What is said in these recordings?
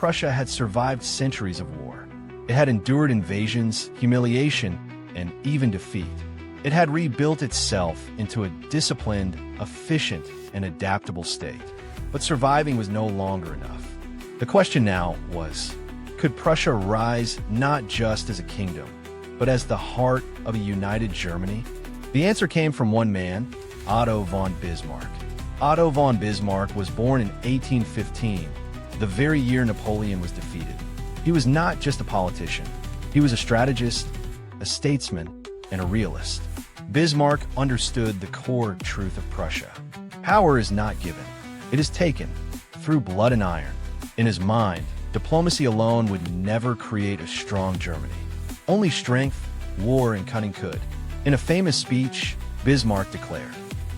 Prussia had survived centuries of war. It had endured invasions, humiliation, and even defeat. It had rebuilt itself into a disciplined, efficient, and adaptable state. But surviving was no longer enough. The question now was, could Prussia rise not just as a kingdom, but as the heart of a united Germany? The answer came from one man, Otto von Bismarck. Otto von Bismarck was born in 1815, the very year Napoleon was defeated. He was not just a politician. He was a strategist, a statesman, and a realist. Bismarck understood the core truth of Prussia. Power is not given. It is taken through blood and iron. In his mind, diplomacy alone would never create a strong Germany. Only strength, war, and cunning could. In a famous speech, Bismarck declared,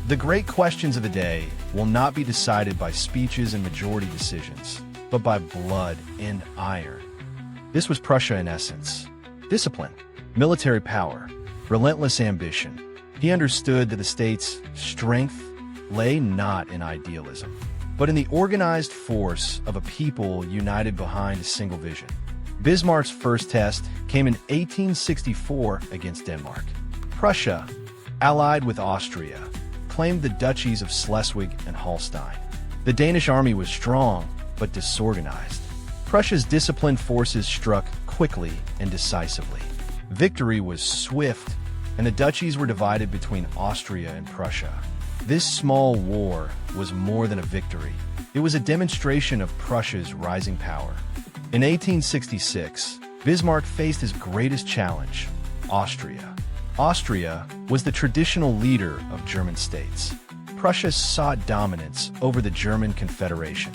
"The great questions of the day will not be decided by speeches and majority decisions, but by blood and iron." This was Prussia in essence. Discipline, military power, relentless ambition. He understood that the state's strength lay not in idealism, but in the organized force of a people united behind a single vision. Bismarck's first test came in 1864 against Denmark. Prussia, allied with Austria, claimed the duchies of Schleswig and Holstein. The Danish army was strong, but disorganized. Prussia's disciplined forces struck quickly and decisively. Victory was swift, and the duchies were divided between Austria and Prussia. This small war was more than a victory. It was a demonstration of Prussia's rising power. In 1866, Bismarck faced his greatest challenge, Austria. Austria was the traditional leader of German states. Prussia sought dominance over the German Confederation.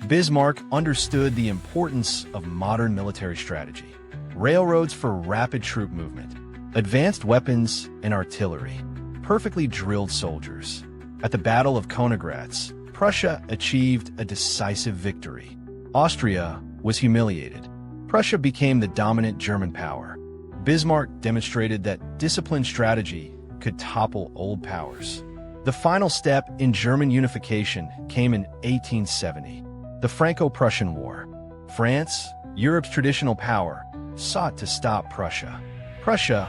Bismarck understood the importance of modern military strategy, railroads for rapid troop movement, advanced weapons and artillery, perfectly drilled soldiers. At the Battle of Königgrätz, Prussia achieved a decisive victory. Austria was humiliated. Prussia became the dominant German power. Bismarck demonstrated that disciplined strategy could topple old powers. The final step in German unification came in 1870. The Franco-Prussian War. France, Europe's traditional power, sought to stop Prussia. Prussia,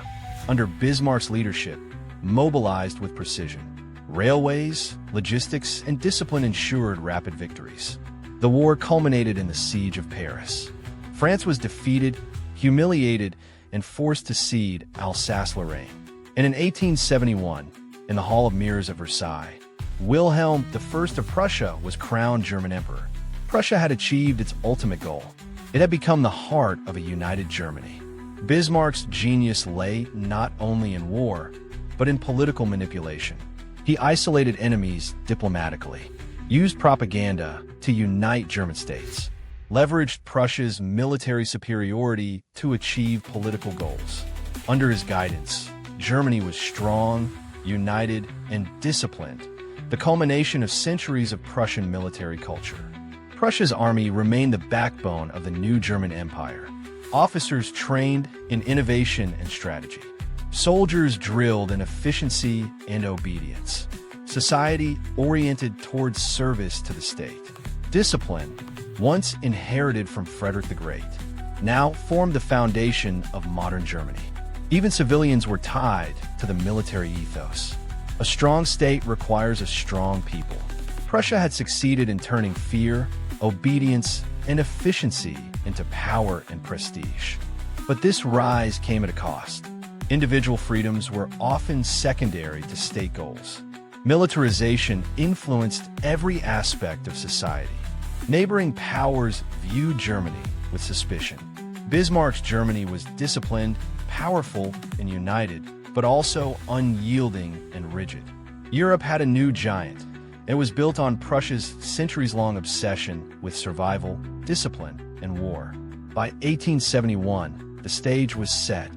under Bismarck's leadership, mobilized with precision. Railways, logistics, and discipline ensured rapid victories. The war culminated in the Siege of Paris. France was defeated, humiliated, and forced to cede Alsace-Lorraine. And in 1871, in the Hall of Mirrors of Versailles, Wilhelm I of Prussia was crowned German emperor. Prussia had achieved its ultimate goal. It had become the heart of a united Germany. Bismarck's genius lay not only in war, but in political manipulation. He isolated enemies diplomatically, used propaganda to unite German states, leveraged Prussia's military superiority to achieve political goals. Under his guidance, Germany was strong, united, and disciplined, the culmination of centuries of Prussian military culture. Prussia's army remained the backbone of the new German Empire. Officers trained in innovation and strategy. Soldiers drilled in efficiency and obedience. Society oriented towards service to the state. Discipline, once inherited from Frederick the Great, now formed the foundation of modern Germany. Even civilians were tied to the military ethos. A strong state requires a strong people. Prussia had succeeded in turning fear, obedience, and efficiency into power and prestige. But this rise came at a cost. Individual freedoms were often secondary to state goals. Militarization influenced every aspect of society. Neighboring powers viewed Germany with suspicion. Bismarck's Germany was disciplined, powerful, and united, but also unyielding and rigid. Europe had a new giant. It was built on Prussia's centuries-long obsession with survival, discipline, and war. By 1871, the stage was set.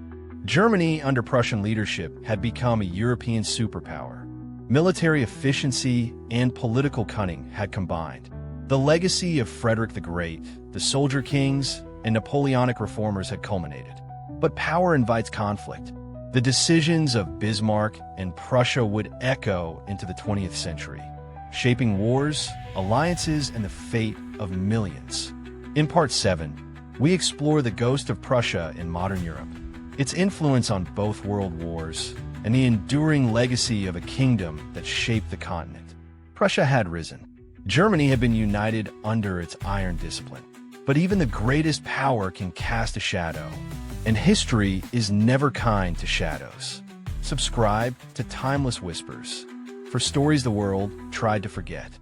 Germany, under Prussian leadership, had become a European superpower. Military efficiency and political cunning had combined. The legacy of Frederick the Great, the Soldier Kings, and Napoleonic reformers had culminated. But power invites conflict. The decisions of Bismarck and Prussia would echo into the 20th century, shaping wars, alliances, and the fate of millions. In Part 7, we explore the ghost of Prussia in modern Europe, its influence on both world wars, and the enduring legacy of a kingdom that shaped the continent. Prussia had risen. Germany had been united under its iron discipline. But even the greatest power can cast a shadow, and history is never kind to shadows. Subscribe to Timeless Whispers for stories the world tried to forget.